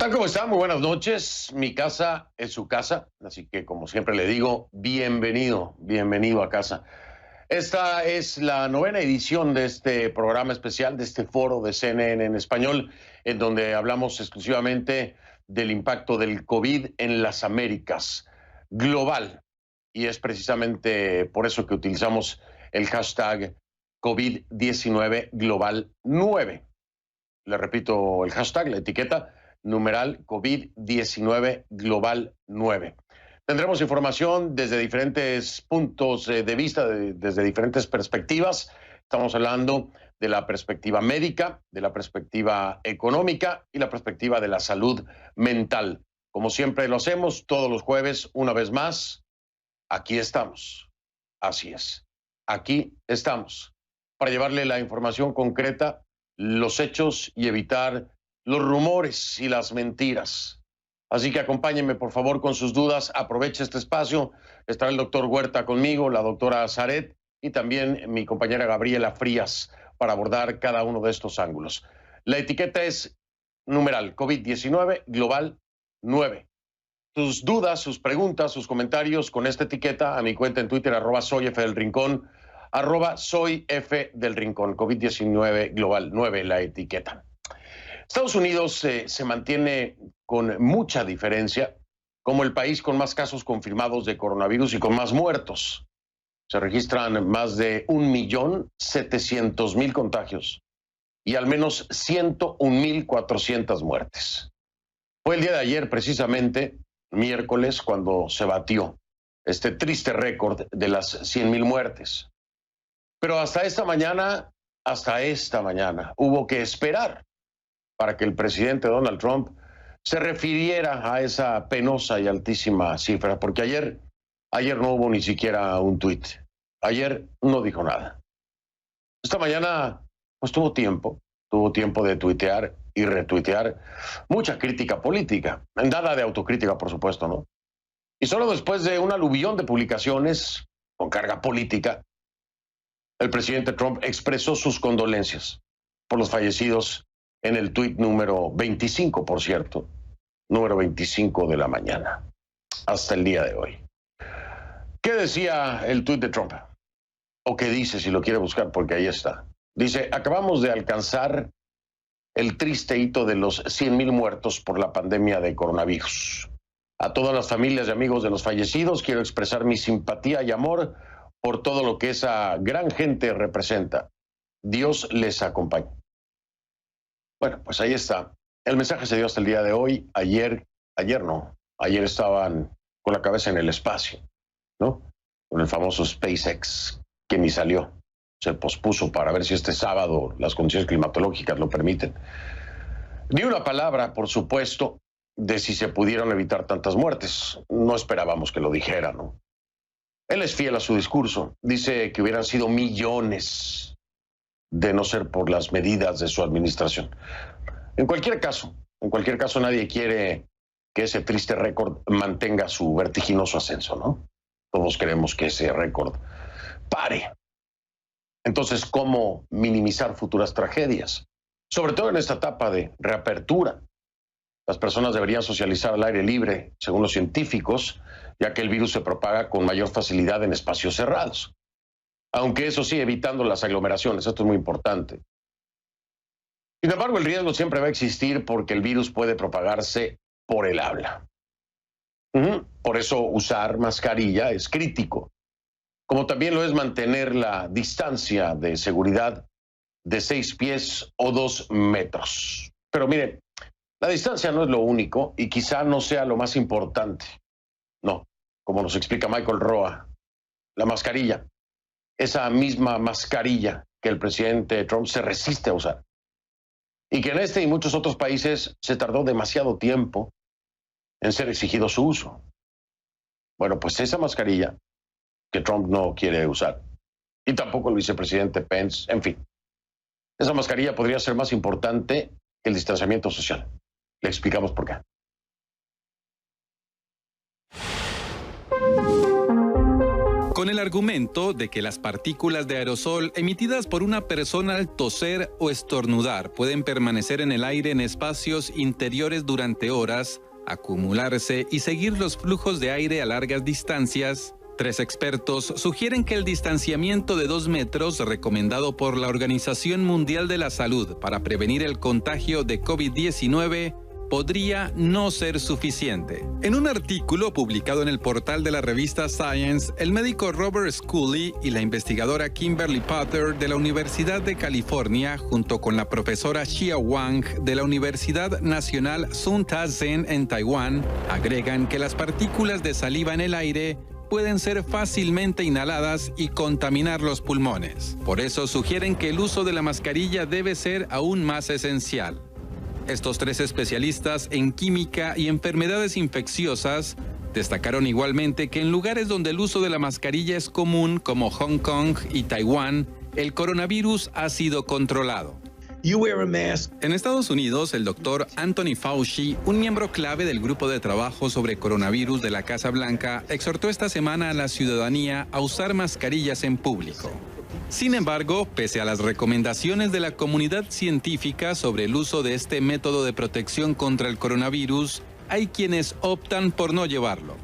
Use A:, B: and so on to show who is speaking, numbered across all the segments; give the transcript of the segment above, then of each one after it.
A: tal? ¿Cómo está? Muy buenas noches. Mi casa es su casa, así que como siempre le digo, bienvenido, bienvenido a casa. Esta es la novena edición de este programa especial, de este foro de CNN en español, en donde hablamos exclusivamente del impacto del COVID en las Américas, global. Y es precisamente por eso que utilizamos el hashtag COVID-19 Global 9. Le repito el hashtag, la etiqueta, numeral COVID-19 Global 9. Tendremos información desde diferentes puntos de vista, desde diferentes perspectivas. Estamos hablando de la perspectiva médica, de la perspectiva económica y la perspectiva de la salud mental. Como siempre lo hacemos todos los jueves, una vez más, aquí estamos. Así es, aquí estamos para llevarle la información concreta, los hechos y evitar los rumores y las mentiras. Así que acompáñenme, por favor, con sus dudas. Aproveche este espacio. Estará el doctor Huerta conmigo, la doctora Zaret y también mi compañera Gabriela Frías para abordar cada uno de estos ángulos. La etiqueta es numeral COVID-19 Global 9. Sus dudas, sus preguntas, sus comentarios con esta etiqueta a mi cuenta en Twitter, @soyfdelrincón, @soyfdelrincón, COVID-19 Global 9, la etiqueta. Estados Unidos se mantiene con mucha diferencia como el país con más casos confirmados de coronavirus y con más muertos. Se registran más de 1.700.000 contagios y al menos 101.400 muertes. Fue el día de ayer, precisamente, miércoles, cuando se batió este triste récord de las 100.000 muertes. Pero hasta esta mañana, hubo que esperar para que el presidente Donald Trump se refiriera a esa penosa y altísima cifra, porque ayer no hubo ni siquiera un tuit. Ayer no dijo nada. Esta mañana, pues tuvo tiempo de tuitear y retuitear mucha crítica política, nada de autocrítica, por supuesto, ¿no? Y solo después de un aluvión de publicaciones con carga política, el presidente Trump expresó sus condolencias por los fallecidos en el tuit número 25, por cierto, número 25 de la mañana, hasta el día de hoy. ¿Qué decía el tuit de Trump? O qué dice, si lo quiere buscar, porque ahí está. Dice: acabamos de alcanzar el triste hito de los 100.000 muertos por la pandemia de coronavirus. A todas las familias y amigos de los fallecidos quiero expresar mi simpatía y amor por todo lo que esa gran gente representa. Dios les acompañe. Bueno, pues ahí está. El mensaje se dio hasta el día de hoy. Ayer estaban con la cabeza en el espacio, ¿no? Con el famoso SpaceX, que ni salió. Se pospuso para ver si este sábado las condiciones climatológicas lo permiten. Ni una palabra, por supuesto, de si se pudieron evitar tantas muertes. No esperábamos que lo dijera, ¿no? Él es fiel a su discurso. Dice que hubieran sido millones de no ser por las medidas de su administración. En cualquier caso, nadie quiere que ese triste récord mantenga su vertiginoso ascenso, ¿no? Todos queremos que ese récord pare. Entonces, ¿cómo minimizar futuras tragedias? Sobre todo en esta etapa de reapertura. Las personas deberían socializar al aire libre, según los científicos, ya que el virus se propaga con mayor facilidad en espacios cerrados. Aunque eso sí, evitando las aglomeraciones, esto es muy importante. Sin embargo, el riesgo siempre va a existir porque el virus puede propagarse por el habla. Por eso usar mascarilla es crítico, como también lo es mantener la distancia de seguridad de 6 pies o 2 metros. Pero miren, la distancia no es lo único y quizá no sea lo más importante. No, como nos explica Michael Roa, la mascarilla, esa misma mascarilla que el presidente Trump se resiste a usar y que en este y muchos otros países se tardó demasiado tiempo en ser exigido su uso. Bueno, pues esa mascarilla que Trump no quiere usar, y tampoco el vicepresidente Pence, en fin, esa mascarilla podría ser más importante que el distanciamiento social. Le explicamos por qué.
B: con el argumento de que las partículas de aerosol emitidas por una persona al toser o estornudar pueden permanecer en el aire en espacios interiores durante horas, acumularse y seguir los flujos de aire a largas distancias. 3 expertos sugieren que el distanciamiento de 2 metros recomendado por la Organización Mundial de la Salud para prevenir el contagio de COVID-19 podría no ser suficiente. En un artículo publicado en el portal de la revista Science, el médico Robert Scully y la investigadora Kimberly Potter de la Universidad de California, junto con la profesora Xia Wang de la Universidad Nacional Sun Ta-Sen en Taiwán, agregan que las partículas de saliva en el aire pueden ser fácilmente inhaladas y contaminar los pulmones. Por eso sugieren que el uso de la mascarilla debe ser aún más esencial. Estos 3 especialistas en química y enfermedades infecciosas destacaron igualmente que en lugares donde el uso de la mascarilla es común, como Hong Kong y Taiwán, el coronavirus ha sido controlado. En Estados Unidos, el doctor Anthony Fauci, un miembro clave del grupo de trabajo sobre coronavirus de la Casa Blanca, exhortó esta semana a la ciudadanía a usar mascarillas en público. Sin embargo, pese a las recomendaciones de la comunidad científica sobre el uso de este método de protección contra el coronavirus, hay quienes optan por no llevarlo.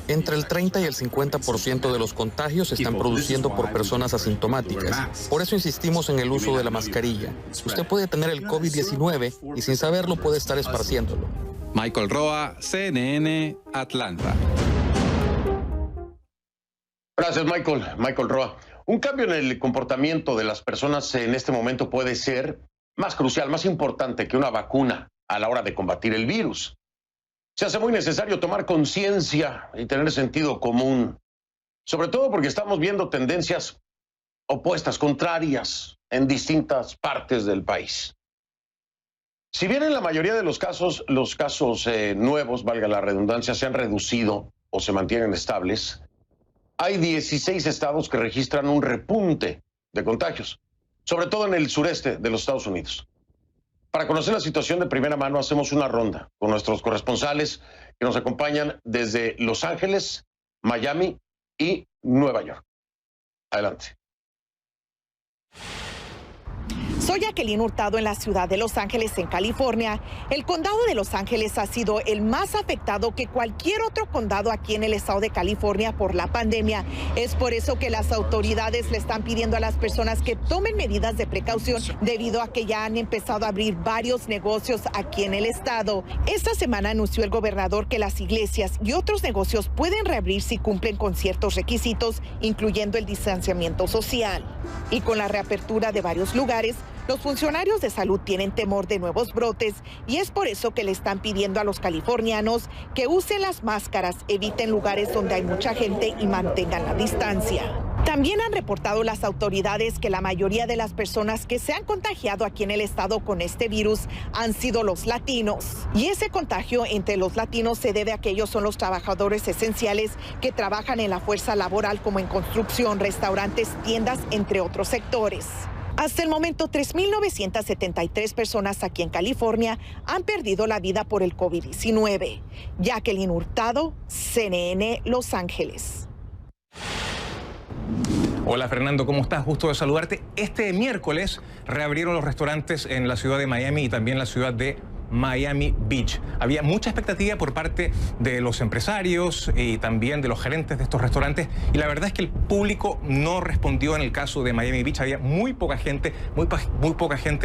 C: Entre el 30 y el 50% de los contagios se están produciendo por personas asintomáticas. Por eso insistimos en el uso de la mascarilla. Usted puede tener el COVID-19 y sin saberlo puede estar esparciéndolo.
B: Michael Roa, CNN, Atlanta.
A: Gracias, Michael Roa. Un cambio en el comportamiento de las personas en este momento puede ser más crucial, más importante que una vacuna a la hora de combatir el virus. Se hace muy necesario tomar conciencia y tener sentido común, sobre todo porque estamos viendo tendencias opuestas, contrarias, en distintas partes del país. Si bien en la mayoría de los casos nuevos, valga la redundancia, se han reducido o se mantienen estables, hay 16 estados que registran un repunte de contagios, sobre todo en el sureste de los Estados Unidos. Para conocer la situación de primera mano, hacemos una ronda con nuestros corresponsales que nos acompañan desde Los Ángeles, Miami y Nueva York. Adelante.
D: Soy Jacqueline Hurtado en la ciudad de Los Ángeles, en California. El condado de Los Ángeles ha sido el más afectado que cualquier otro condado aquí en el estado de California por la pandemia. Es por eso que las autoridades le están pidiendo a las personas que tomen medidas de precaución debido a que ya han empezado a abrir varios negocios aquí en el estado. Esta semana anunció el gobernador que las iglesias y otros negocios pueden reabrir si cumplen con ciertos requisitos, incluyendo el distanciamiento social. Y con la reapertura de varios lugares, los funcionarios de salud tienen temor de nuevos brotes y es por eso que le están pidiendo a los californianos que usen las máscaras, eviten lugares donde hay mucha gente y mantengan la distancia. También han reportado las autoridades que la mayoría de las personas que se han contagiado aquí en el estado con este virus han sido los latinos. Y ese contagio entre los latinos se debe a que ellos son los trabajadores esenciales que trabajan en la fuerza laboral, como en construcción, restaurantes, tiendas, entre otros sectores. Hasta el momento, 3,973 personas aquí en California han perdido la vida por el COVID-19. Jacqueline Hurtado, CNN, Los Ángeles.
E: Hola Fernando, ¿cómo estás? Gusto de saludarte. Este miércoles reabrieron los restaurantes en la ciudad de Miami y también la ciudad de Miami Beach. Había mucha expectativa por parte de los empresarios y también de los gerentes de estos restaurantes y la verdad es que el público no respondió en el caso de Miami Beach. Había muy poca gente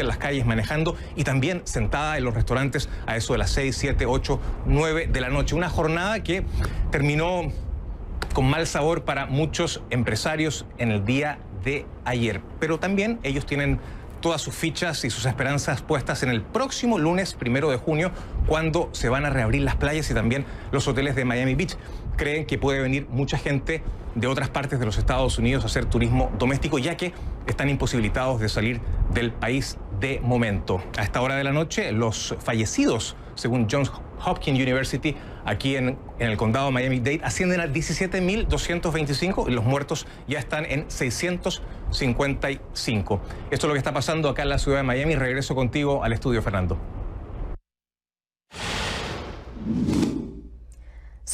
E: en las calles manejando y también sentada en los restaurantes a eso de las 6, 7, 8, 9 de la noche. Una jornada que terminó con mal sabor para muchos empresarios en el día de ayer. Pero también ellos tienen todas sus fichas y sus esperanzas puestas en el próximo lunes 1 de junio, cuando se van a reabrir las playas y también los hoteles de Miami Beach. Creen que puede venir mucha gente de otras partes de los Estados Unidos a hacer turismo doméstico, ya que están imposibilitados de salir del país de momento. A esta hora de la noche, los fallecidos, según Johns Hopkins University, aquí en el condado de Miami-Dade, ascienden a 17.225 y los muertos ya están en 655. Esto es lo que está pasando acá en la ciudad de Miami. Regreso contigo al estudio, Fernando.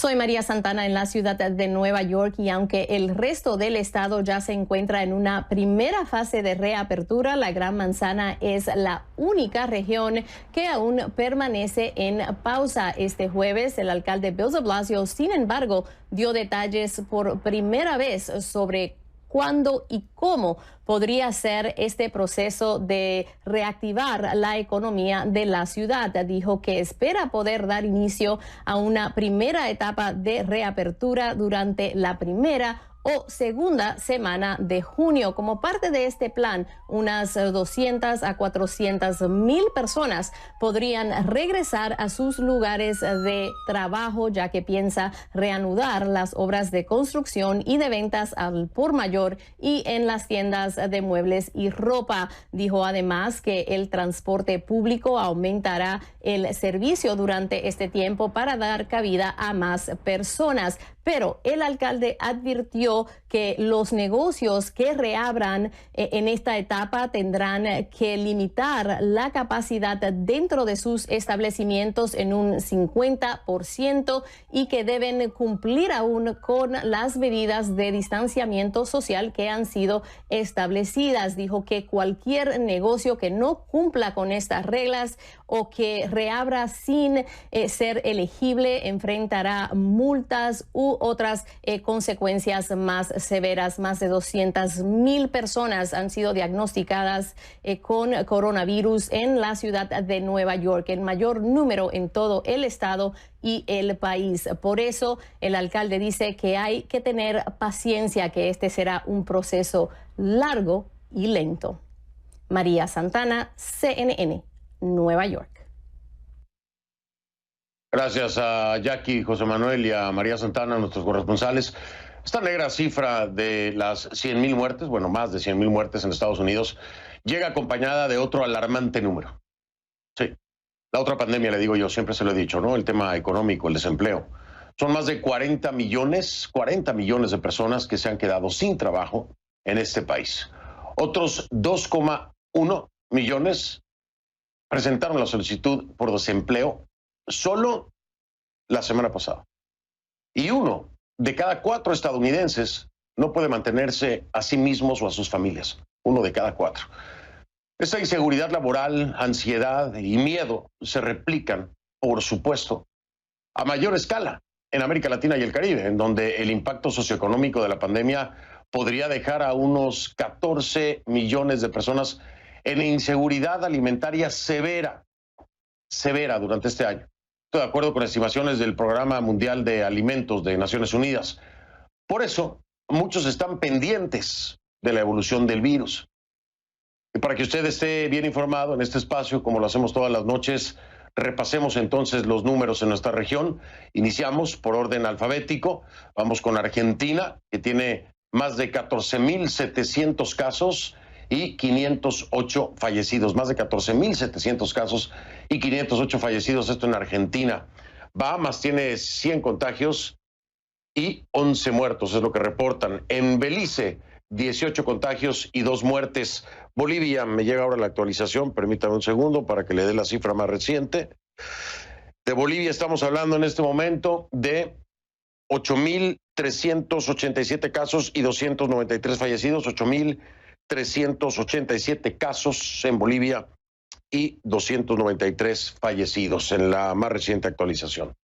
F: Soy María Santana en la ciudad de Nueva York y aunque el resto del estado ya se encuentra en una primera fase de reapertura, la Gran Manzana es la única región que aún permanece en pausa. Este jueves, el alcalde Bill de Blasio, sin embargo, dio detalles por primera vez sobre cuándo y cómo podría ser este proceso de reactivar la economía de la ciudad. Dijo que espera poder dar inicio a una primera etapa de reapertura durante la primera o segunda semana de junio. Como parte de este plan, unas 200 a 400 mil personas podrían regresar a sus lugares de trabajo, ya que piensa reanudar las obras de construcción y de ventas al por mayor y en las tiendas de muebles y ropa. Dijo además que el transporte público aumentará el servicio durante este tiempo para dar cabida a más personas. Pero el alcalde advirtió que los negocios que reabran en esta etapa tendrán que limitar la capacidad dentro de sus establecimientos en un 50% y que deben cumplir aún con las medidas de distanciamiento social que han sido establecidas. Dijo que cualquier negocio que no cumpla con estas reglas o que reabra sin ser elegible enfrentará multas u otras consecuencias más severas. Más de 200,000 personas han sido diagnosticadas con coronavirus en la ciudad de Nueva York, el mayor número en todo el estado y el país. Por eso el alcalde dice que hay que tener paciencia, que este será un proceso largo y lento. María Santana, CNN, Nueva York.
A: Gracias a Jackie, José Manuel y a María Santana, nuestros corresponsales. Esta negra cifra de las 100,000 muertes, bueno, más de 100,000 muertes en Estados Unidos, llega acompañada de otro alarmante número. Sí, la otra pandemia, le digo yo, siempre se lo he dicho, ¿no? El tema económico, el desempleo. Son más de 40 millones de personas que se han quedado sin trabajo en este país. Otros 2,1 millones presentaron la solicitud por desempleo solo la semana pasada. Y 1 de cada 4 estadounidenses no puede mantenerse a sí mismos o a sus familias. 1 de cada 4. Esa inseguridad laboral, ansiedad y miedo se replican, por supuesto, a mayor escala en América Latina y el Caribe, en donde el impacto socioeconómico de la pandemia podría dejar a unos 14 millones de personas en inseguridad alimentaria severa durante este año. Estoy de acuerdo con estimaciones del Programa Mundial de Alimentos de Naciones Unidas. Por eso, muchos están pendientes de la evolución del virus. Y para que usted esté bien informado en este espacio, como lo hacemos todas las noches, repasemos entonces los números en nuestra región. Iniciamos por orden alfabético. Vamos con Argentina, que tiene más de 14,700 casos y 508 fallecidos. Más de 14,700 casos y 508 fallecidos, esto en Argentina. Bahamas tiene 100 contagios y 11 muertos, es lo que reportan. En Belice, 18 contagios y 2 muertes. Bolivia, me llega ahora la actualización, permítame un segundo para que le dé la cifra más reciente. De Bolivia estamos hablando en este momento de 8,387 casos y 293 fallecidos. 8,387 casos en Bolivia y 293 fallecidos en la más reciente actualización.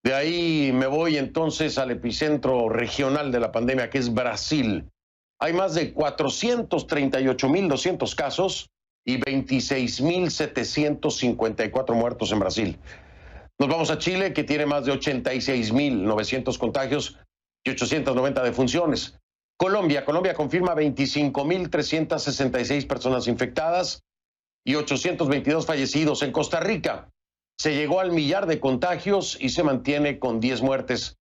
A: De ahí me voy entonces al epicentro regional de la pandemia, que es Brasil. Hay más de 438,200 casos y 26,754 muertos en Brasil. Nos vamos a Chile, que tiene más de 86,900 contagios y 890 defunciones. Colombia confirma 25,366 personas infectadas y 822 fallecidos. En Costa Rica se llegó al millar de contagios y se mantiene con 10 muertes.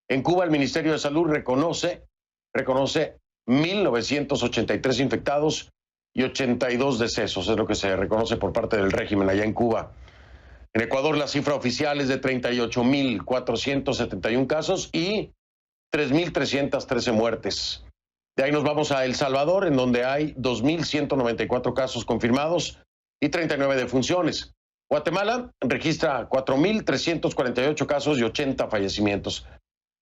A: En Cuba el Ministerio de Salud reconoce 1,983 infectados y 82 decesos, es lo que se reconoce por parte del régimen allá en Cuba. En Ecuador la cifra oficial es de 38,471 casos y 3,313 muertes. De ahí nos vamos a El Salvador, en donde hay 2,194 casos confirmados y 39 defunciones. Guatemala registra 4.348 casos y 80 fallecimientos.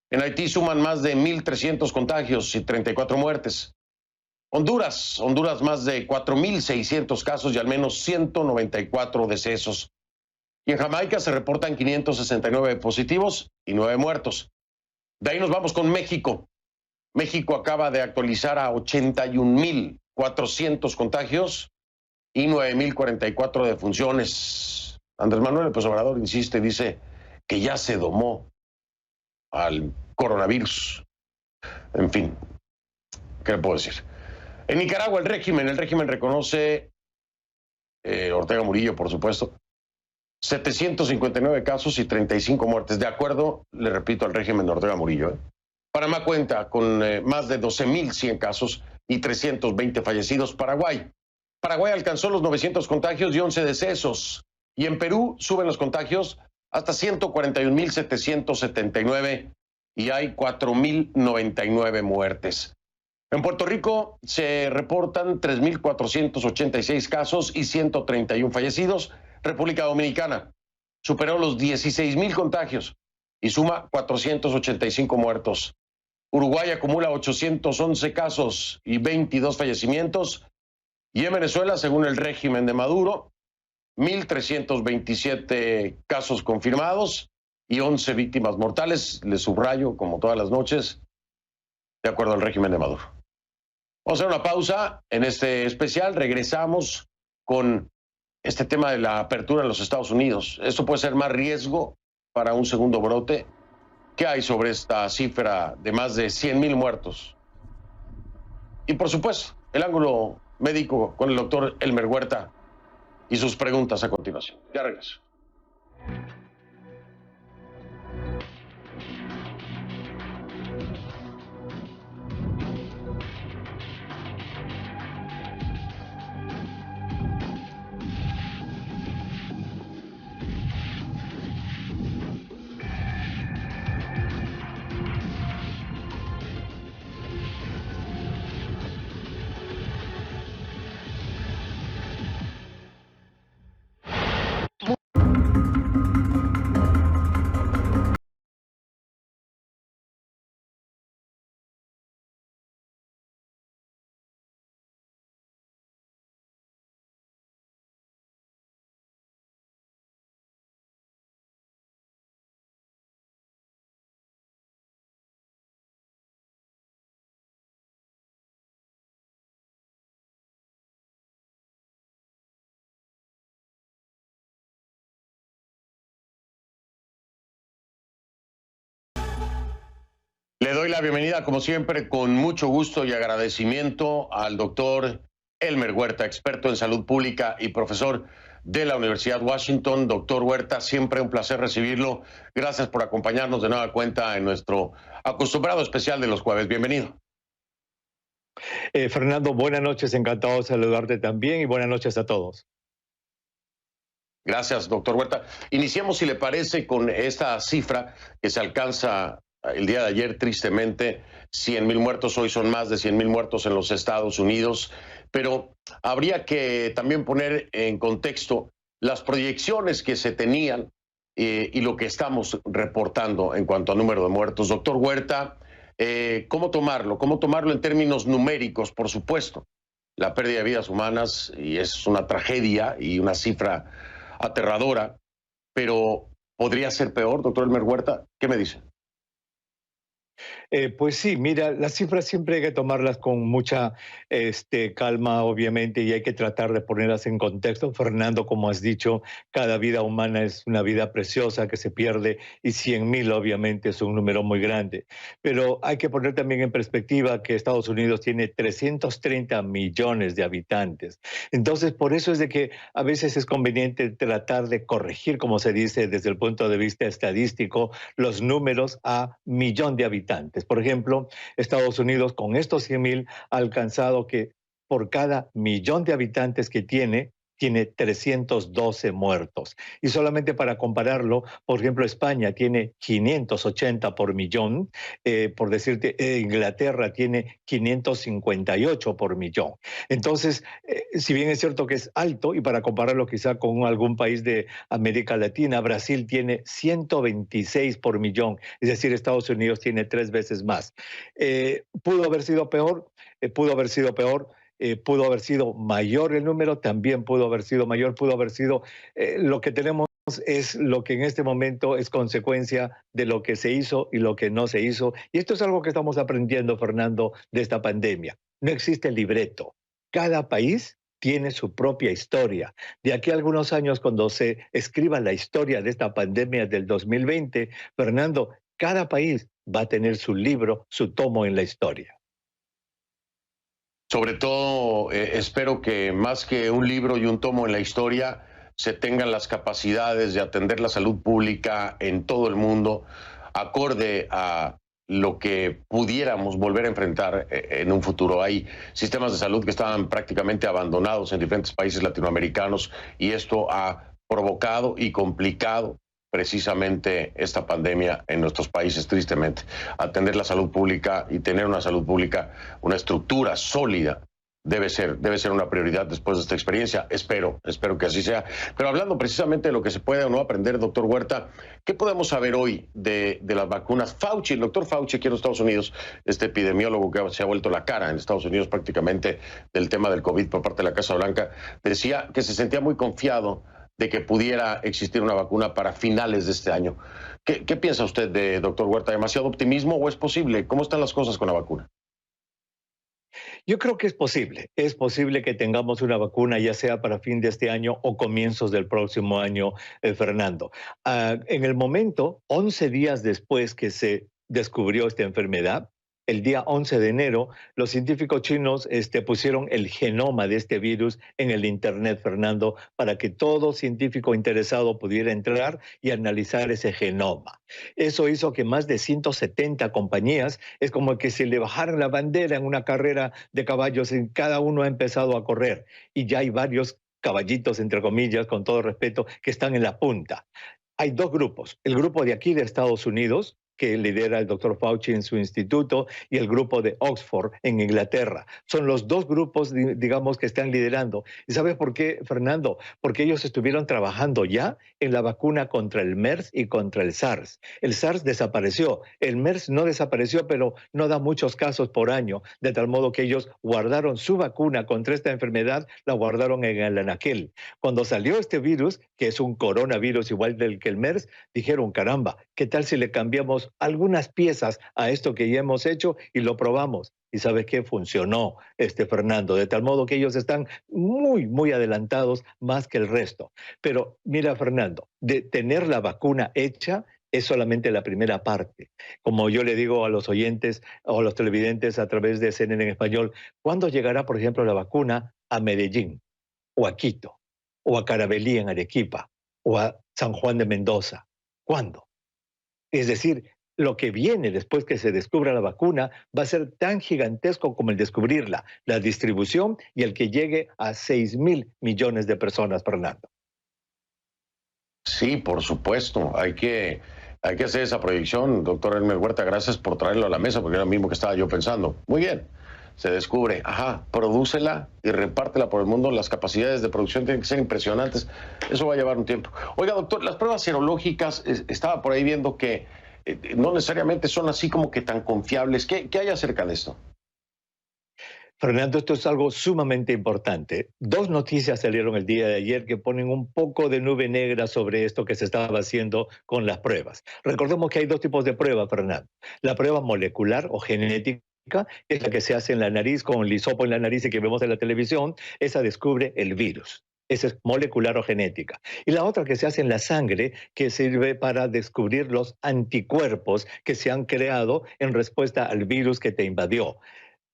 A: En Haití suman más de 1.300 contagios y 34 muertes. Honduras más de 4.600 casos y al menos 194 decesos. Y en Jamaica se reportan 569 positivos y 9 muertos. De ahí nos vamos con México. México acaba de actualizar a 81.400 contagios y 9.044 defunciones. Andrés Manuel López Obrador insiste, dice que ya se domó al coronavirus. En fin, ¿qué le puedo decir? En Nicaragua el régimen reconoce, Ortega Murillo por supuesto, 759 casos y 35 muertes, de acuerdo, le repito, al régimen de Ortega Murillo. Panamá cuenta con más de 12.100 casos y 320 fallecidos. Paraguay alcanzó los 900 contagios y 11 decesos. Y en Perú suben los contagios hasta 141.779 y hay 4.099 muertes. En Puerto Rico se reportan 3.486 casos y 131 fallecidos. República Dominicana superó los 16.000 contagios y suma 485 muertos. Uruguay acumula 811 casos y 22 fallecimientos. Y en Venezuela, según el régimen de Maduro, 1.327 casos confirmados y 11 víctimas mortales. Les subrayo, como todas las noches, de acuerdo al régimen de Maduro. Vamos a hacer una pausa en este especial. Regresamos con este tema de la apertura en los Estados Unidos. ¿Esto puede ser más riesgo para un segundo brote? ¿Qué hay sobre esta cifra de más de 100.000 muertos? Y por supuesto, el ángulo médico con el doctor Elmer Huerta y sus preguntas a continuación. Ya regreso. Le doy la bienvenida, como siempre, con mucho gusto y agradecimiento al doctor Elmer Huerta, experto en salud pública y profesor de la Universidad Washington. Doctor Huerta, siempre un placer recibirlo. Gracias por acompañarnos de nueva cuenta en nuestro acostumbrado especial de los jueves. Bienvenido.
G: Fernando, buenas noches, encantado de saludarte también y buenas noches a todos.
A: Gracias, doctor Huerta. Iniciemos, si le parece, con esta cifra que se alcanza el día de ayer, tristemente, 100.000 muertos. Hoy son más de 100.000 muertos en los Estados Unidos. Pero habría que también poner en contexto las proyecciones que se tenían y lo que estamos reportando en cuanto a número de muertos. Doctor Huerta, ¿cómo tomarlo? ¿Cómo tomarlo en términos numéricos? Por supuesto, la pérdida de vidas humanas y es una tragedia y una cifra aterradora, pero ¿podría ser peor, doctor Elmer Huerta? ¿Qué me dice?
G: Pues sí, mira, las cifras siempre hay que tomarlas con mucha calma, obviamente, y hay que tratar de ponerlas en contexto. Fernando, como has dicho, cada vida humana es una vida preciosa que se pierde y 100.000 obviamente es un número muy grande. Pero hay que poner también en perspectiva que Estados Unidos tiene 330 millones de habitantes. Entonces, por eso es de que a veces es conveniente tratar de corregir, como se dice desde el punto de vista estadístico, los números a millón de habitantes. Por ejemplo, Estados Unidos con estos 100.000 ha alcanzado que por cada millón de habitantes que tiene, tiene 312 muertos. Y solamente para compararlo, por ejemplo, España tiene 580 por millón, por decirte, Inglaterra tiene 558 por millón. Entonces, si bien es cierto que es alto, y para compararlo quizá con algún país de América Latina, Brasil tiene 126 por millón, es decir, Estados Unidos tiene 3 veces más. ¿Pudo haber sido peor? Pudo haber sido peor. Pudo haber sido mayor el número, también pudo haber sido mayor, pudo haber sido lo que tenemos es lo que en este momento es consecuencia de lo que se hizo y lo que no se hizo. Y esto es algo que estamos aprendiendo, Fernando, de esta pandemia. No existe libreto. Cada país tiene su propia historia. De aquí a algunos años, cuando se escriba la historia de esta pandemia del 2020, Fernando, cada país va a tener su libro, su tomo en la historia.
A: Sobre todo, espero que más que un libro y un tomo en la historia, se tengan las capacidades de atender la salud pública en todo el mundo, acorde a lo que pudiéramos volver a enfrentar en un futuro. Hay sistemas de salud que estaban prácticamente abandonados en diferentes países latinoamericanos y esto ha provocado y complicado precisamente esta pandemia en nuestros países, tristemente. Atender la salud pública y tener una salud pública, una estructura sólida, debe ser una prioridad después de esta experiencia. Espero que así sea. Pero hablando precisamente de lo que se puede o no aprender, doctor Huerta, ¿qué podemos saber hoy de las vacunas? Fauci, el doctor Fauci aquí en los Estados Unidos, este epidemiólogo que se ha vuelto la cara en Estados Unidos prácticamente del tema del COVID por parte de la Casa Blanca, decía que se sentía muy confiado de que pudiera existir una vacuna para finales de este año. ¿Qué piensa usted de doctor Huerta? ¿Demasiado optimismo o es posible? ¿Cómo están las cosas con la vacuna?
G: Yo creo que es posible que tengamos una vacuna ya sea para fin de este año o comienzos del próximo año, Fernando. En el momento, 11 días después que se descubrió esta enfermedad, el día 11 de enero, los científicos chinos pusieron el genoma de este virus en el Internet, Fernando, para que todo científico interesado pudiera entrar y analizar ese genoma. Eso hizo que más de 170 compañías, es como que se le bajaran la bandera en una carrera de caballos y cada uno ha empezado a correr. Y ya hay varios caballitos, entre comillas, con todo respeto, que están en la punta. Hay dos grupos, el grupo de aquí de Estados Unidos, que lidera el doctor Fauci en su instituto, y el grupo de Oxford en Inglaterra. Son los dos grupos, digamos, que están liderando. ¿Y sabes por qué, Fernando? Porque ellos estuvieron trabajando ya en la vacuna contra el MERS y contra el SARS. El SARS desapareció, el MERS no desapareció, pero no da muchos casos por año, de tal modo que ellos guardaron su vacuna contra esta enfermedad, la guardaron en el anaquel. Cuando salió este virus, que es un coronavirus igual del que el MERS, dijeron, caramba, ¿qué tal si le cambiamos algunas piezas a esto que ya hemos hecho y lo probamos? Y ¿sabes qué? Funcionó, Fernando, de tal modo que ellos están muy adelantados más que el resto. Pero mira, Fernando, de tener la vacuna hecha es solamente la primera parte. Como yo le digo a los oyentes o a los televidentes a través de CNN en español, ¿cuándo llegará, por ejemplo, la vacuna a Medellín, o a Quito, o a Carabalí en Arequipa, o a San Juan de Mendoza? ¿Cuándo? Es decir, lo que viene después que se descubra la vacuna va a ser tan gigantesco como el descubrirla, la distribución y el que llegue a 6.000 millones de personas, Fernando.
A: Sí, por supuesto. Hay que hacer esa proyección, doctor Elmer Huerta. Gracias por traerlo a la mesa, porque era lo mismo que estaba yo pensando. Muy bien. Se descubre, prodúcela y repártela por el mundo. Las capacidades de producción tienen que ser impresionantes. Eso va a llevar un tiempo. Oiga, doctor, las pruebas serológicas, estaba por ahí viendo que no necesariamente son así como que tan confiables. ¿Qué hay acerca de esto?
G: Fernando, esto es algo sumamente importante. Dos noticias salieron el día de ayer que ponen un poco de nube negra sobre esto que se estaba haciendo con las pruebas. Recordemos que hay dos tipos de pruebas, Fernando. La prueba molecular o genética, es la que se hace en la nariz, con el hisopo en la nariz y que vemos en la televisión. Esa descubre el virus. Esa es molecular o genética. Y la otra que se hace en la sangre, que sirve para descubrir los anticuerpos que se han creado en respuesta al virus que te invadió.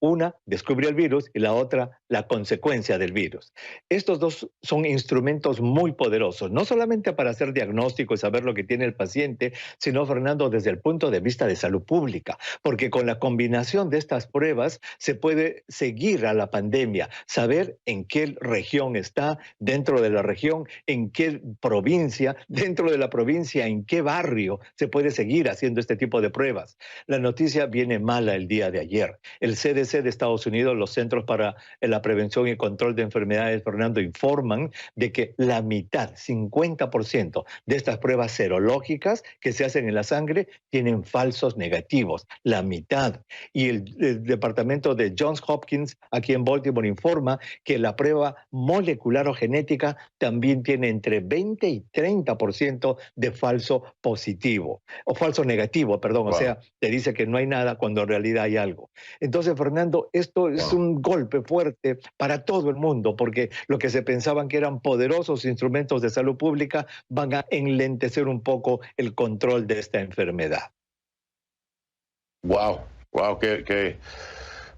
G: Una descubre el virus y la otra la consecuencia del virus. Estos dos son instrumentos muy poderosos, no solamente para hacer diagnóstico y saber lo que tiene el paciente, sino, Fernando, desde el punto de vista de salud pública, porque con la combinación de estas pruebas se puede seguir a la pandemia, saber en qué región está, dentro de la región, en qué provincia, dentro de la provincia, en qué barrio se puede seguir haciendo este tipo de pruebas. La noticia viene mala el día de ayer. El CDC de Estados Unidos, los Centros para la Prevención y Control de Enfermedades, Fernando, informan de que la mitad, 50% de estas pruebas serológicas que se hacen en la sangre tienen falsos negativos, la mitad. Y el departamento de Johns Hopkins, aquí en Baltimore, informa que la prueba molecular o genética también tiene entre 20 y 30% de falso positivo, o falso negativo, perdón. Wow. O sea, te dice que no hay nada cuando en realidad hay algo. Entonces, Fernando, esto es un golpe fuerte para todo el mundo, porque lo que se pensaban que eran poderosos instrumentos de salud pública van a enlentecer un poco el control de esta enfermedad.
A: Wow,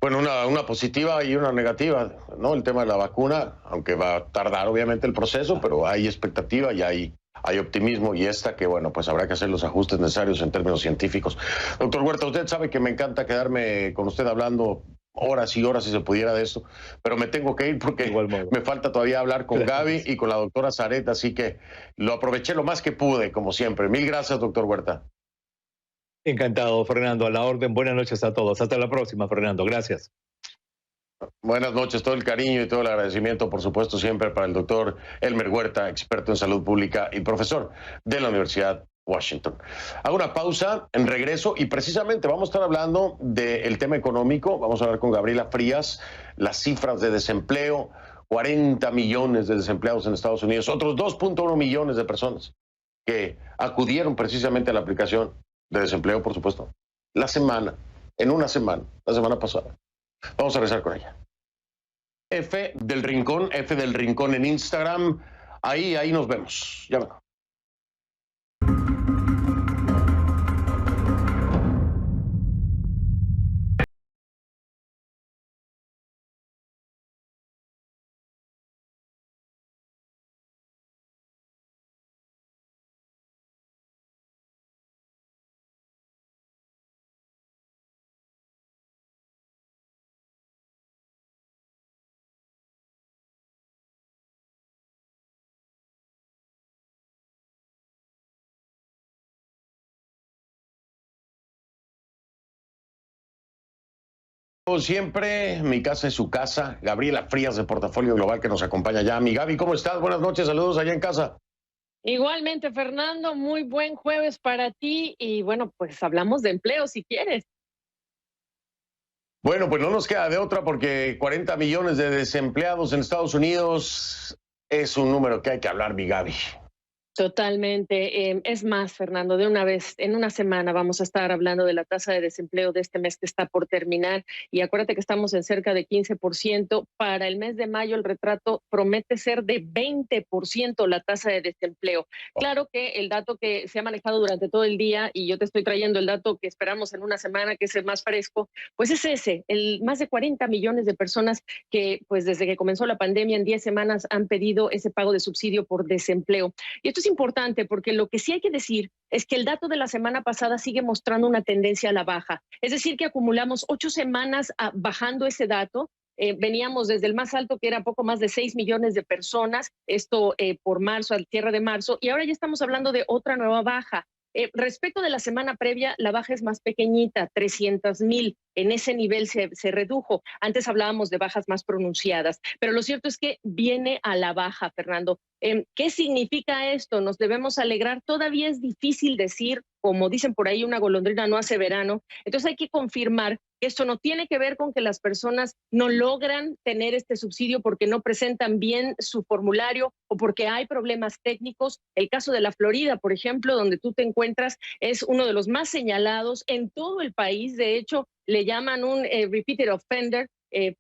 A: bueno, una positiva y una negativa, ¿no? El tema de la vacuna, aunque va a tardar obviamente el proceso, pero hay expectativa y hay optimismo, y esta que, bueno, pues habrá que hacer los ajustes necesarios en términos científicos. Doctor Huerta, usted sabe que me encanta quedarme con usted hablando horas y horas si se pudiera de esto, pero me tengo que ir porque me falta todavía hablar con Gaby y con la doctora Zaret, así que lo aproveché lo más que pude, como siempre. Mil gracias, doctor Huerta.
G: Encantado, Fernando, a la orden. Buenas noches a todos. Hasta la próxima, Fernando. Gracias.
A: Buenas noches, todo el cariño y todo el agradecimiento, por supuesto, siempre para el doctor Elmer Huerta, experto en salud pública y profesor de la Universidad Washington. Hago una pausa, en regreso, y precisamente vamos a estar hablando del tema económico. Vamos a hablar con Gabriela Frías, las cifras de desempleo, 40 millones de desempleados en Estados Unidos, otros 2.1 millones de personas que acudieron precisamente a la aplicación de desempleo, por supuesto, la semana pasada. Vamos a regresar con ella. F del Rincón en Instagram. Ahí nos vemos. Ya vengo. Como siempre, mi casa es su casa. Gabriela Frías de Portafolio Global, que nos acompaña ya. Mi Gaby, ¿cómo estás? Buenas noches, saludos allá en casa.
H: Igualmente, Fernando, muy buen jueves para ti. Y bueno, pues hablamos de empleo si quieres.
A: Bueno, pues no nos queda de otra, porque 40 millones de desempleados en Estados Unidos es un número que hay que hablar, mi Gaby.
H: Totalmente. Es más, Fernando, de una vez, en una semana vamos a estar hablando de la tasa de desempleo de este mes que está por terminar. Y acuérdate que estamos en cerca de 15%. Para el mes de mayo el retrato promete ser de 20% la tasa de desempleo. Claro que el dato que se ha manejado durante todo el día, y yo te estoy trayendo el dato que esperamos en una semana, que es el más fresco, pues es ese, el más de 40 millones de personas que, pues desde que comenzó la pandemia, en 10 semanas han pedido ese pago de subsidio por desempleo. Y esto es importante porque lo que sí hay que decir es que el dato de la semana pasada sigue mostrando una tendencia a la baja. Es decir, que acumulamos 8 semanas bajando ese dato. Veníamos desde el más alto, que era poco más de 6 millones de personas, esto por marzo, al cierre de marzo, y ahora ya estamos hablando de otra nueva baja. Respecto de la semana previa, la baja es más pequeñita, 300,000. En ese nivel se redujo. Antes hablábamos de bajas más pronunciadas, pero lo cierto es que viene a la baja, Fernando. ¿Qué significa esto? Nos debemos alegrar. Todavía es difícil decir, como dicen por ahí, una golondrina no hace verano. Entonces hay que confirmar que esto no tiene que ver con que las personas no logran tener este subsidio porque no presentan bien su formulario o porque hay problemas técnicos. El caso de la Florida, por ejemplo, donde tú te encuentras, es uno de los más señalados en todo el país. De hecho, le llaman un repeated offender,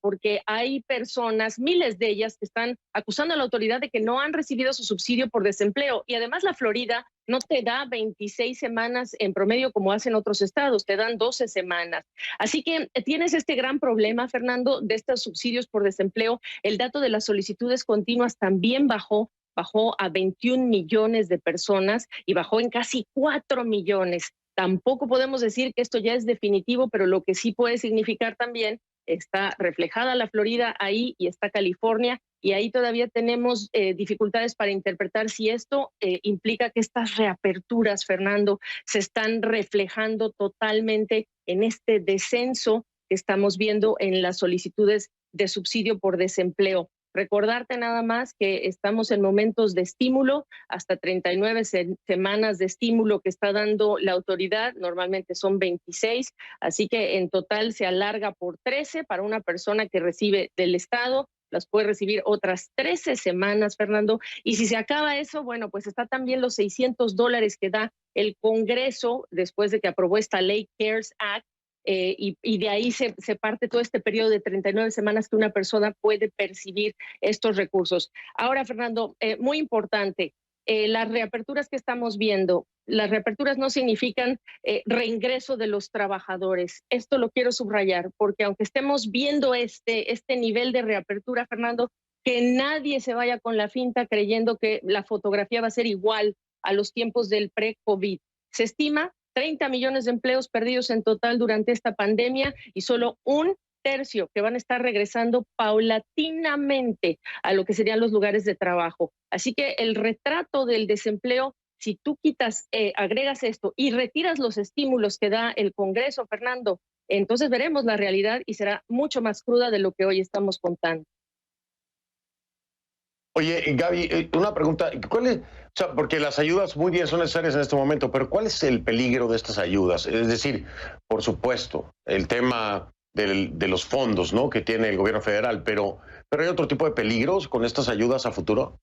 H: porque hay personas, miles de ellas, que están acusando a la autoridad de que no han recibido su subsidio por desempleo. Y además la Florida no te da 26 semanas en promedio como hacen otros estados, te dan 12 semanas. Así que tienes este gran problema, Fernando, de estos subsidios por desempleo. El dato de las solicitudes continuas también bajó a 21 millones de personas y bajó en casi 4 millones. Tampoco podemos decir que esto ya es definitivo, pero lo que sí puede significar también, está reflejada la Florida ahí y está California, y ahí todavía tenemos dificultades para interpretar si esto implica que estas reaperturas, Fernando, se están reflejando totalmente en este descenso que estamos viendo en las solicitudes de subsidio por desempleo. Recordarte nada más que estamos en momentos de estímulo, hasta 39 semanas de estímulo que está dando la autoridad, normalmente son 26, así que en total se alarga por 13 para una persona que recibe del Estado, las puede recibir otras 13 semanas, Fernando, y si se acaba eso, bueno, pues está también los $600 que da el Congreso después de que aprobó esta ley CARES Act, y de ahí se parte todo este periodo de 39 semanas que una persona puede percibir estos recursos. Ahora, Fernando, muy importante, las reaperturas que estamos viendo, las reaperturas no significan reingreso de los trabajadores. Esto lo quiero subrayar, porque aunque estemos viendo este nivel de reapertura, Fernando, que nadie se vaya con la finta creyendo que la fotografía va a ser igual a los tiempos del pre-COVID. Se estima 30 millones de empleos perdidos en total durante esta pandemia y solo 1/3 que van a estar regresando paulatinamente a lo que serían los lugares de trabajo. Así que el retrato del desempleo, si tú agregas esto y retiras los estímulos que da el Congreso, Fernando, entonces veremos la realidad y será mucho más cruda de lo que hoy estamos contando.
A: Oye, Gaby, una pregunta. Porque las ayudas muy bien son necesarias en este momento, pero ¿cuál es el peligro de estas ayudas? Es decir, por supuesto, el tema de los fondos, ¿no?, que tiene el gobierno federal, pero ¿hay otro tipo de peligros con estas ayudas a futuro?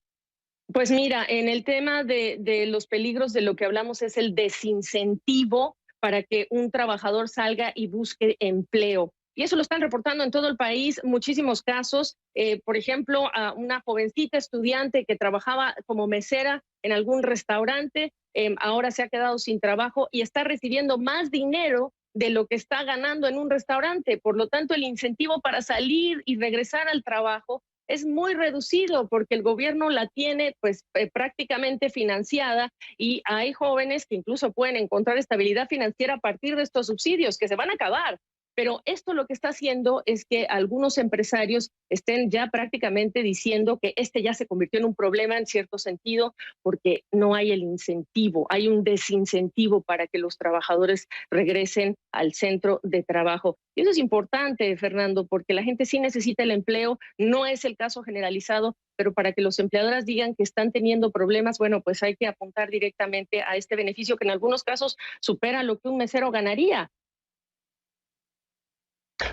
H: Pues mira, en el tema de los peligros, de lo que hablamos es el desincentivo para que un trabajador salga y busque empleo. Y eso lo están reportando en todo el país, muchísimos casos. Por ejemplo, a una jovencita estudiante que trabajaba como mesera en algún restaurante, ahora se ha quedado sin trabajo y está recibiendo más dinero de lo que está ganando en un restaurante. Por lo tanto, el incentivo para salir y regresar al trabajo es muy reducido porque el gobierno la tiene pues prácticamente financiada, y hay jóvenes que incluso pueden encontrar estabilidad financiera a partir de estos subsidios que se van a acabar. Pero esto lo que está haciendo es que algunos empresarios estén ya prácticamente diciendo que este ya se convirtió en un problema en cierto sentido, porque no hay el incentivo, hay un desincentivo para que los trabajadores regresen al centro de trabajo. Y eso es importante, Fernando, porque la gente sí necesita el empleo, no es el caso generalizado, pero para que los empleadores digan que están teniendo problemas, bueno, pues hay que apuntar directamente a este beneficio que en algunos casos supera lo que un mesero ganaría.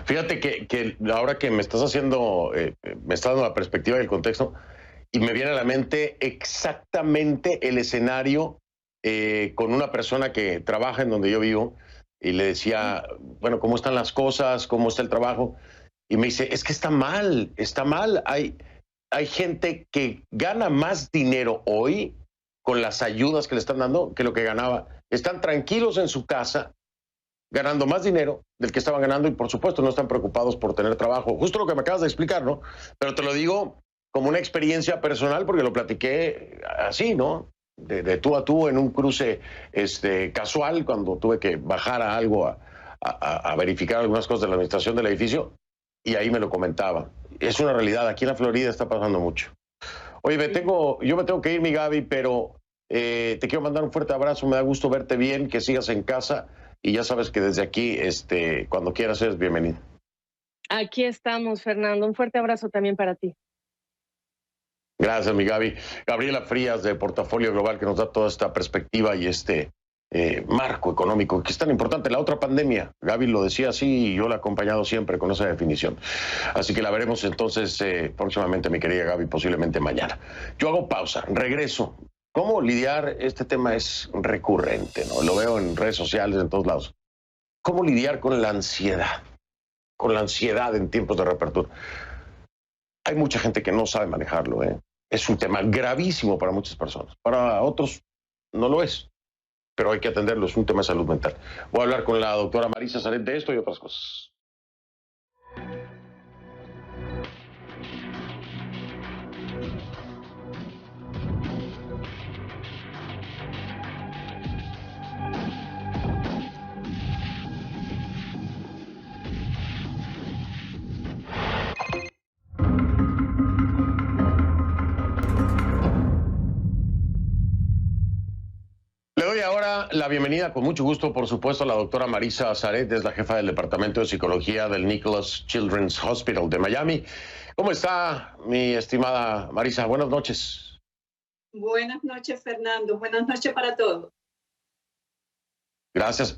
A: Fíjate que ahora que me estás haciendo, me estás dando la perspectiva del contexto, y me viene a la mente exactamente el escenario con una persona que trabaja en donde yo vivo, y le decía, bueno, ¿cómo están las cosas? ¿Cómo está el trabajo? Y me dice, es que está mal, está mal. Hay gente que gana más dinero hoy con las ayudas que le están dando que lo que ganaba. Están tranquilos en su casa, ganando más dinero del que estaban ganando, y por supuesto no están preocupados por tener trabajo. Justo lo que me acabas de explicar, ¿no? Pero te lo digo como una experiencia personal porque lo platiqué así, ¿no? De tú a tú en un cruce casual, cuando tuve que bajar a algo a verificar algunas cosas de la administración del edificio, y ahí me lo comentaba. Es una realidad, aquí en la Florida está pasando mucho. Oye, yo me tengo que ir, mi Gaby, pero te quiero mandar un fuerte abrazo, me da gusto verte bien, que sigas en casa. Y ya sabes que desde aquí, cuando quieras, eres bienvenido.
H: Aquí estamos, Fernando. Un fuerte abrazo también para ti.
A: Gracias, mi Gaby. Gabriela Frías, de Portafolio Global, que nos da toda esta perspectiva y marco económico, que es tan importante. La otra pandemia, Gaby lo decía así, y yo la he acompañado siempre con esa definición. Así que la veremos entonces próximamente, mi querida Gaby, posiblemente mañana. Yo hago pausa, regreso. ¿Cómo lidiar? Este tema es recurrente, ¿no? Lo veo en redes sociales, en todos lados. ¿Cómo lidiar con la ansiedad? con la ansiedad en tiempos de reapertura. Hay mucha gente que no sabe manejarlo, ¿eh? Es un tema gravísimo para muchas personas. Para otros no lo es, pero hay que atenderlo, es un tema de salud mental. Voy a hablar con la doctora Marisa Saret de esto y otras cosas. Le doy ahora la bienvenida con mucho gusto, por supuesto, a la doctora Marisa Saret, es la jefa del Departamento de Psicología del Nicholas Children's Hospital de Miami. ¿Cómo está, mi estimada Marisa? Buenas noches.
I: Buenas noches, Fernando. Buenas noches para todos.
A: Gracias.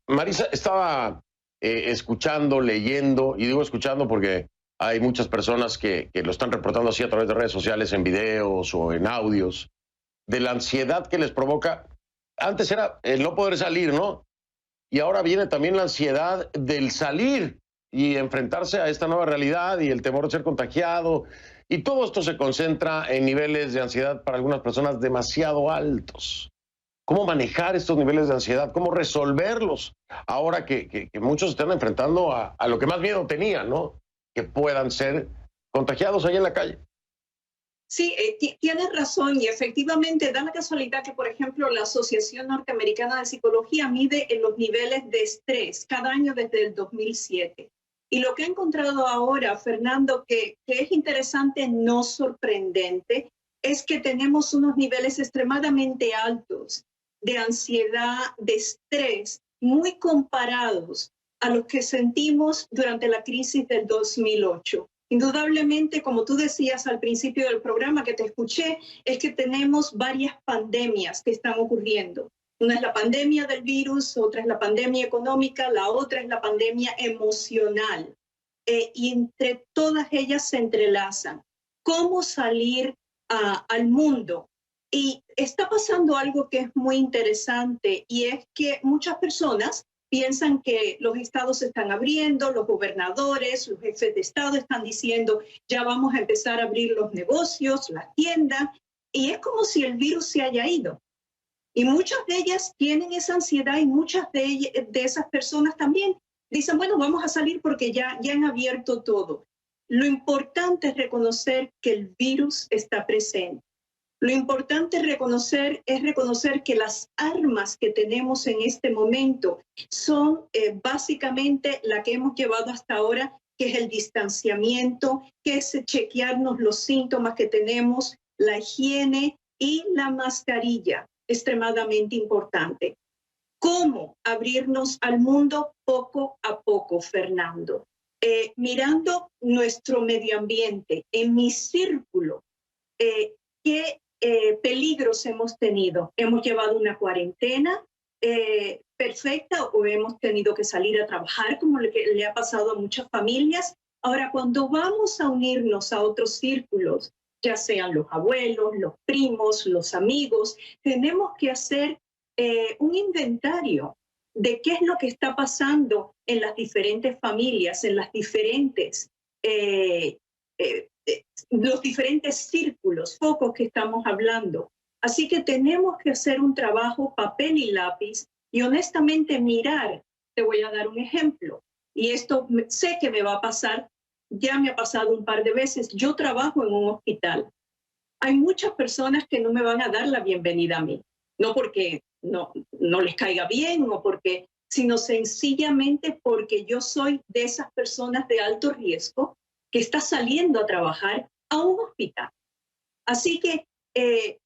A: Marisa, estaba escuchando, leyendo, y digo escuchando porque hay muchas personas que lo están reportando así a través de redes sociales, en videos o en audios, de la ansiedad que les provoca. Antes era el no poder salir, ¿no? Y ahora viene también la ansiedad del salir y enfrentarse a esta nueva realidad y el temor de ser contagiado. Y todo esto se concentra en niveles de ansiedad para algunas personas demasiado altos. ¿Cómo manejar estos niveles de ansiedad? ¿Cómo resolverlos? Ahora que muchos están enfrentando a lo que más miedo tenían, ¿no? Que puedan ser contagiados ahí en la calle.
I: Sí, tienes razón y efectivamente da la casualidad que, por ejemplo, la Asociación Norteamericana de Psicología mide los niveles de estrés cada año desde el 2007. Y lo que he encontrado ahora, Fernando, que es interesante, no sorprendente, es que tenemos unos niveles extremadamente altos de ansiedad, de estrés, muy comparados a los que sentimos durante la crisis del 2008. Indudablemente, como tú decías al principio del programa que te escuché, es que tenemos varias pandemias que están ocurriendo. Una es la pandemia del virus, otra es la pandemia económica, la otra es la pandemia emocional. Y entre todas ellas se entrelazan. ¿Cómo salir al mundo? Y está pasando algo que es muy interesante y es que muchas personas piensan que los estados se están abriendo, los gobernadores, los jefes de estado están diciendo ya vamos a empezar a abrir los negocios, las tiendas, y es como si el virus se haya ido. Y muchas de ellas tienen esa ansiedad y muchas de esas personas también dicen, bueno, vamos a salir porque ya han abierto todo. Lo importante es reconocer que el virus está presente. Lo importante es reconocer que las armas que tenemos en este momento son básicamente la que hemos llevado hasta ahora, que es el distanciamiento, que es chequearnos los síntomas que tenemos, la higiene y la mascarilla, extremadamente importante. ¿Cómo abrirnos al mundo? Poco a poco, Fernando. Mirando nuestro medio ambiente, en mi círculo, ¿qué peligros hemos tenido? ¿Hemos llevado una cuarentena perfecta o hemos tenido que salir a trabajar como le ha pasado a muchas familias? Ahora, cuando vamos a unirnos a otros círculos, ya sean los abuelos, los primos, los amigos, tenemos que hacer un inventario de qué es lo que está pasando en las diferentes familias, en las diferentes los diferentes círculos, focos que estamos hablando. Así que tenemos que hacer un trabajo papel y lápiz y honestamente mirar. Te voy a dar un ejemplo y esto sé que me va a pasar, ya me ha pasado un par de veces. Yo trabajo en un hospital. Hay muchas personas que no me van a dar la bienvenida a mí, no porque no les caiga bien o porque, sino sencillamente porque yo soy de esas personas de alto riesgo que está saliendo a trabajar a un hospital. Así que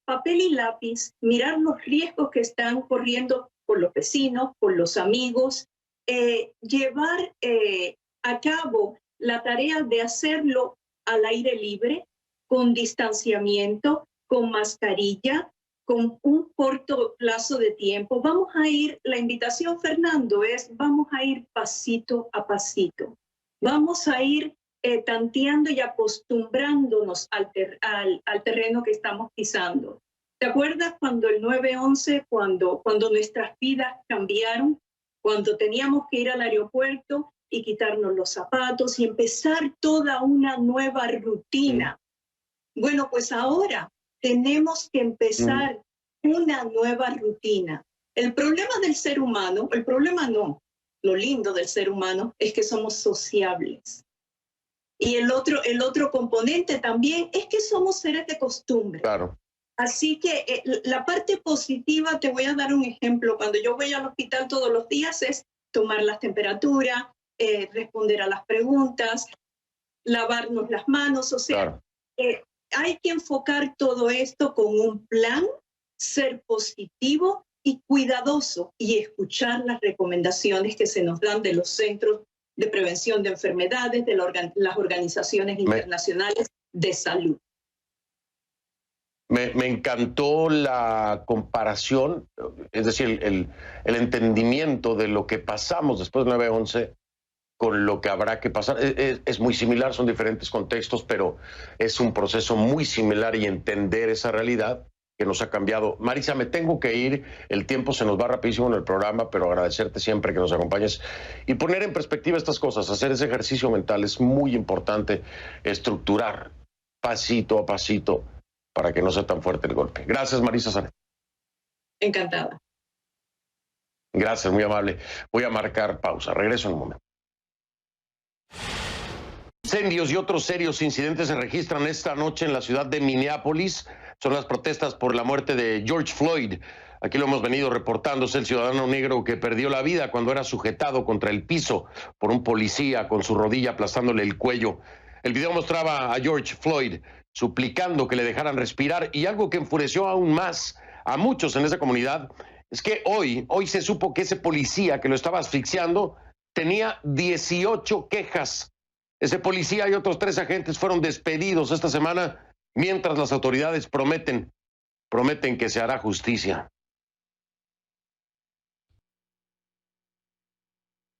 I: papel y lápiz, mirar los riesgos que están corriendo por los vecinos, por los amigos, llevar a cabo la tarea de hacerlo al aire libre, con distanciamiento, con mascarilla, con un corto plazo de tiempo. Vamos a ir, la invitación, Fernando, vamos a ir pasito a pasito. Vamos a ir tanteando y acostumbrándonos al terreno que estamos pisando. ¿Te acuerdas cuando el 9/11, cuando nuestras vidas cambiaron? Cuando teníamos que ir al aeropuerto y quitarnos los zapatos y empezar toda una nueva rutina. Bueno, pues ahora tenemos que empezar una nueva rutina. El problema del ser humano, el problema no, lo lindo del ser humano es que somos sociables. Y el otro componente también es que somos seres de costumbre.
A: Claro.
I: Así que la parte positiva, te voy a dar un ejemplo. Cuando yo voy al hospital todos los días es tomar las temperaturas, responder a las preguntas, lavarnos las manos. O sea, claro, hay que enfocar todo esto con un plan, ser positivo y cuidadoso y escuchar las recomendaciones que se nos dan de los centros de prevención de enfermedades, de las organizaciones internacionales de salud.
A: Me encantó la comparación, es decir, el entendimiento de lo que pasamos después del 9/11 con lo que habrá que pasar. Es muy similar, son diferentes contextos, pero es un proceso muy similar y entender esa realidad que nos ha cambiado. Marisa, me tengo que ir, el tiempo se nos va rapidísimo en el programa, pero agradecerte siempre que nos acompañes y poner en perspectiva estas cosas, hacer ese ejercicio mental es muy importante, estructurar pasito a pasito para que no sea tan fuerte el golpe. Gracias, Marisa Sanet.
I: Encantada.
A: Gracias, muy amable. Voy a marcar pausa, regreso en un momento. Incendios y otros serios incidentes se registran esta noche en la ciudad de Minneapolis. Son las protestas por la muerte de George Floyd. Aquí lo hemos venido reportando. Es el ciudadano negro que perdió la vida cuando era sujetado contra el piso por un policía con su rodilla aplastándole el cuello. El video mostraba a George Floyd suplicando que le dejaran respirar, y algo que enfureció aún más a muchos en esa comunidad es que hoy se supo que ese policía que lo estaba asfixiando tenía 18 quejas. Ese policía y otros 3 agentes fueron despedidos esta semana mientras las autoridades prometen que se hará justicia.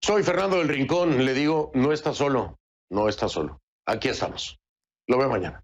A: Soy Fernando del Rincón, le digo, no está solo, no está solo. Aquí estamos. Lo veo mañana.